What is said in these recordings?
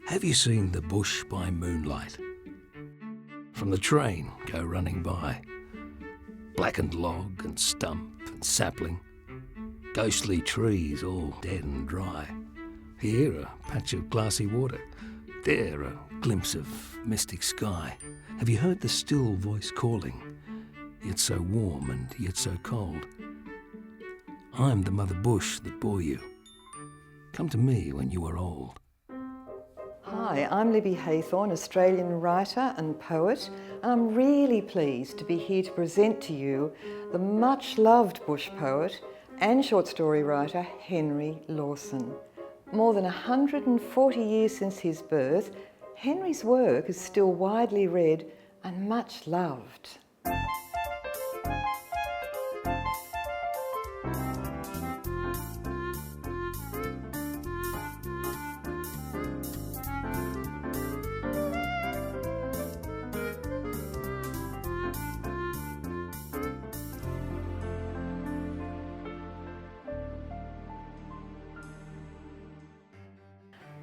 Have you seen the bush by moonlight? From the train go running by, blackened log and stump and sapling, ghostly trees all dead and dry. Here a patch of glassy water, there a glimpse of mystic sky. Have you heard the still voice calling, yet so warm and yet so cold? I'm the mother bush that bore you. Come to me when you are old. Hi, I'm Libby Hathorn, Australian writer and poet, and I'm really pleased to be here to present to you the much-loved bush poet and short story writer Henry Lawson. More than 140 years since his birth, Henry's work is still widely read and much loved.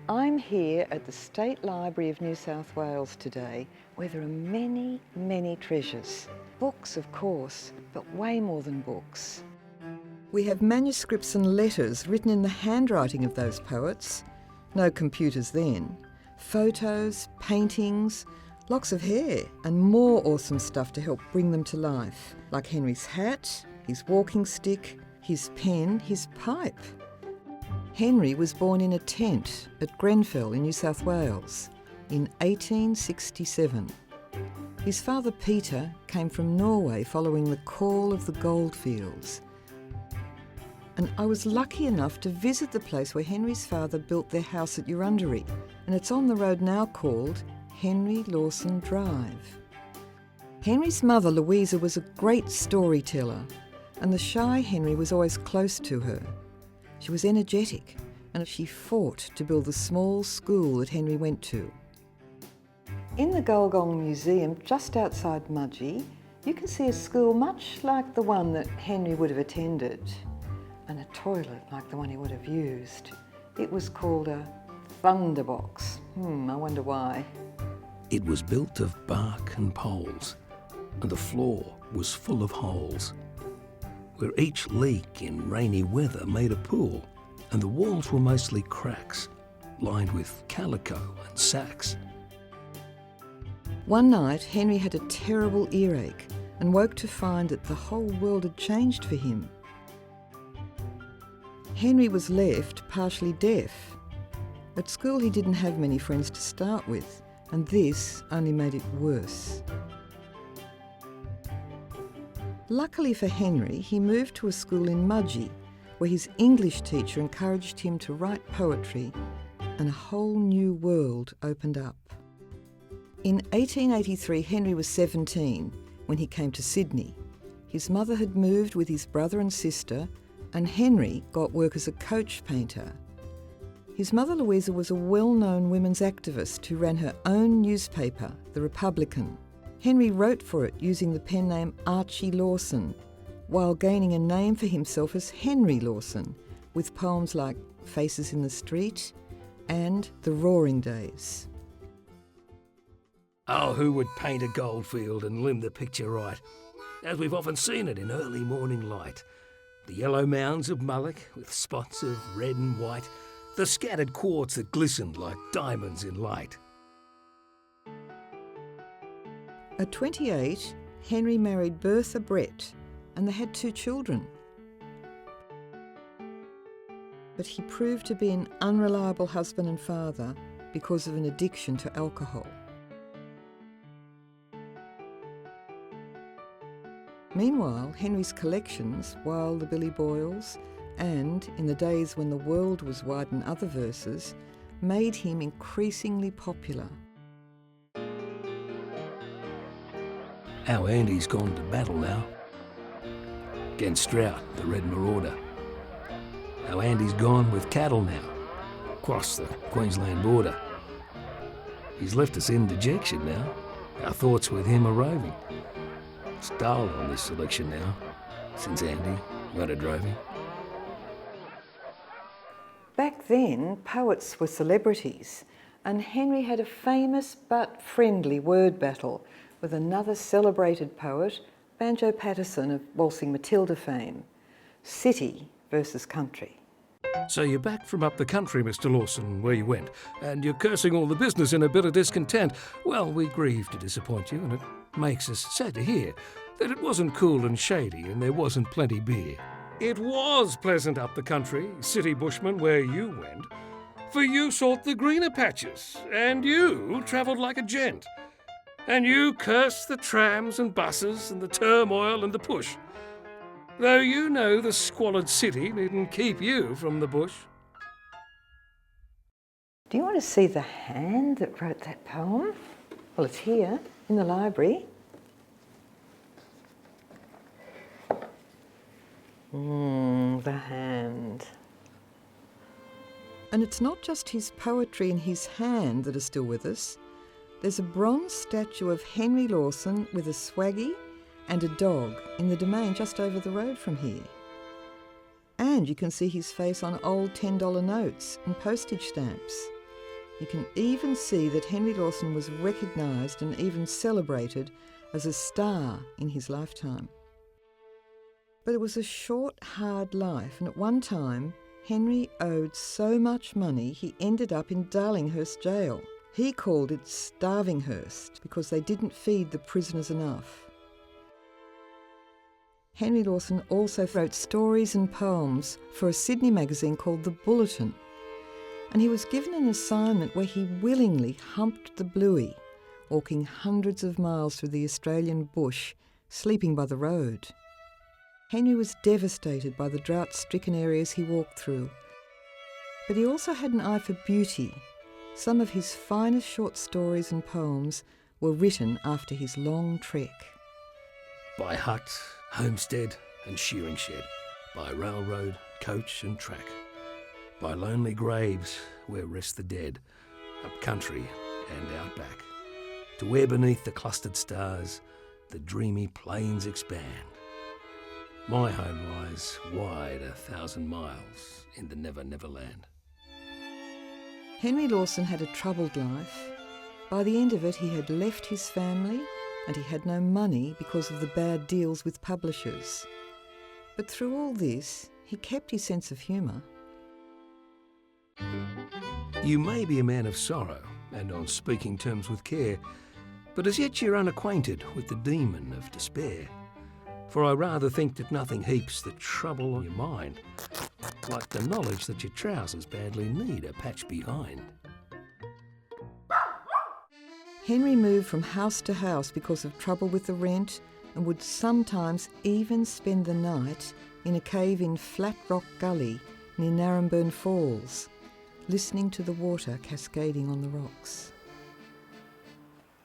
I'm here at the State Library of New South Wales today, where there are many, many treasures. Books, of course, but way more than books. We have manuscripts and letters written in the handwriting of those poets. No computers then. Photos, paintings, locks of hair, and more awesome stuff to help bring them to life, like Henry's hat, his walking stick, his pen, his pipe. Henry was born in a tent at Grenfell in New South Wales in 1867. His father Peter came from Norway following the call of the goldfields. And I was lucky enough to visit the place where Henry's father built their house at Urundaree, and it's on the road now called Henry Lawson Drive. Henry's mother Louisa was a great storyteller, and the shy Henry was always close to her. She was energetic, and she fought to build the small school that Henry went to. In the Gulgong Museum, just outside Mudgee, you can see a school much like the one that Henry would have attended, and a toilet like the one he would have used. It was called a thunderbox. I wonder why. It was built of bark and poles, and the floor was full of holes, where each leak in rainy weather made a pool, and the walls were mostly cracks, lined with calico and sacks. One night, Henry had a terrible earache and woke to find that the whole world had changed for him. Henry was left partially deaf. At school, he didn't have many friends to start with, and this only made it worse. Luckily for Henry, he moved to a school in Mudgee, where his English teacher encouraged him to write poetry, and a whole new world opened up. In 1883, Henry was 17 when he came to Sydney. His mother had moved with his brother and sister, and Henry got work as a coach painter. His mother Louisa was a well-known women's activist who ran her own newspaper, The Republican. Henry wrote for it using the pen name Archie Lawson, while gaining a name for himself as Henry Lawson, with poems like Faces in the Street and The Roaring Days. Oh, who would paint a goldfield and limn the picture right, as we've often seen it in early morning light? The yellow mounds of mullock with spots of red and white, the scattered quartz that glistened like diamonds in light. At 28, Henry married Bertha Brett, and they had 2 children. But he proved to be an unreliable husband and father because of an addiction to alcohol. Meanwhile, Henry's collections, While the Billy Boyles, and In the Days When the World Was Wide and other verses, made him increasingly popular. Our Andy's gone to battle now, against Drought, the Red Marauder. Our Andy's gone with cattle now, across the Queensland border. He's left us in dejection now, our thoughts with him are roving. It's dull on this election now, since Andy went a droving. Back then, poets were celebrities, and Henry had a famous but friendly word battle with another celebrated poet, Banjo Patterson of Waltzing Matilda fame. City versus country. So you're back from up the country, Mr. Lawson, where you went, and you're cursing all the business in a bit of discontent. Well, we grieve to disappoint you, and it makes us sad to hear that it wasn't cool and shady and there wasn't plenty beer. It was pleasant up the country, city bushman, where you went, for you sought the greener patches, and you travelled like a gent. And you cursed the trams and buses and the turmoil and the push, though you know the squalid city needn't keep you from the bush. Do you want to see the hand that wrote that poem? Well, it's here in the library. The hand. And it's not just his poetry and his hand that are still with us. There's a bronze statue of Henry Lawson with a swaggy and a dog in the domain just over the road from here. And you can see his face on old $10 notes and postage stamps. You can even see that Henry Lawson was recognised and even celebrated as a star in his lifetime. But it was a short, hard life, and at one time, Henry owed so much money he ended up in Darlinghurst jail. He called it Starvinghurst because they didn't feed the prisoners enough. Henry Lawson also wrote stories and poems for a Sydney magazine called The Bulletin, and he was given an assignment where he willingly humped the bluey, walking hundreds of miles through the Australian bush, sleeping by the road. Henry was devastated by the drought-stricken areas he walked through, but he also had an eye for beauty. Some of his finest short stories and poems were written after his long trek. By hut, homestead and shearing shed, by railroad, coach and track, by lonely graves where rest the dead, up country and out back, to where beneath the clustered stars the dreamy plains expand. My home lies wide 1,000 miles in the Never Never Land. Henry Lawson had a troubled life. By the end of it, he had left his family and he had no money because of the bad deals with publishers. But through all this, he kept his sense of humour. You may be a man of sorrow and on speaking terms with care, but as yet you're unacquainted with the demon of despair. For I rather think that nothing heaps the trouble on your mind like the knowledge that your trousers badly need a patch behind. Henry moved from house to house because of trouble with the rent and would sometimes even spend the night in a cave in Flat Rock Gully near Naremburn Falls, listening to the water cascading on the rocks.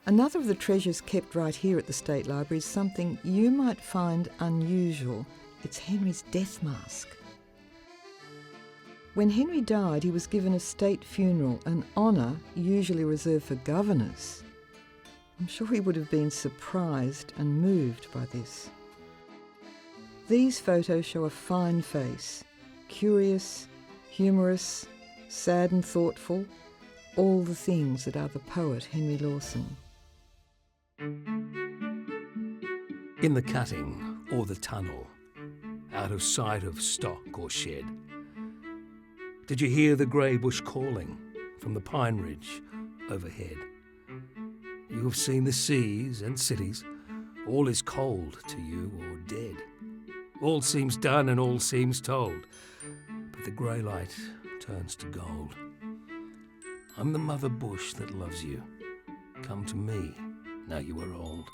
Another of the treasures kept right here at the State Library is something you might find unusual. It's Henry's death mask. When Henry died, he was given a state funeral, an honour usually reserved for governors. I'm sure he would have been surprised and moved by this. These photos show a fine face, curious, humorous, sad and thoughtful, all the things that are the poet Henry Lawson. In the cutting or the tunnel, out of sight of stock or shed, did you hear the grey bush calling from the pine ridge overhead? You have seen the seas and cities, all is cold to you or dead. All seems done and all seems told, but the grey light turns to gold. I'm the mother bush that loves you. Come to me, now you are old.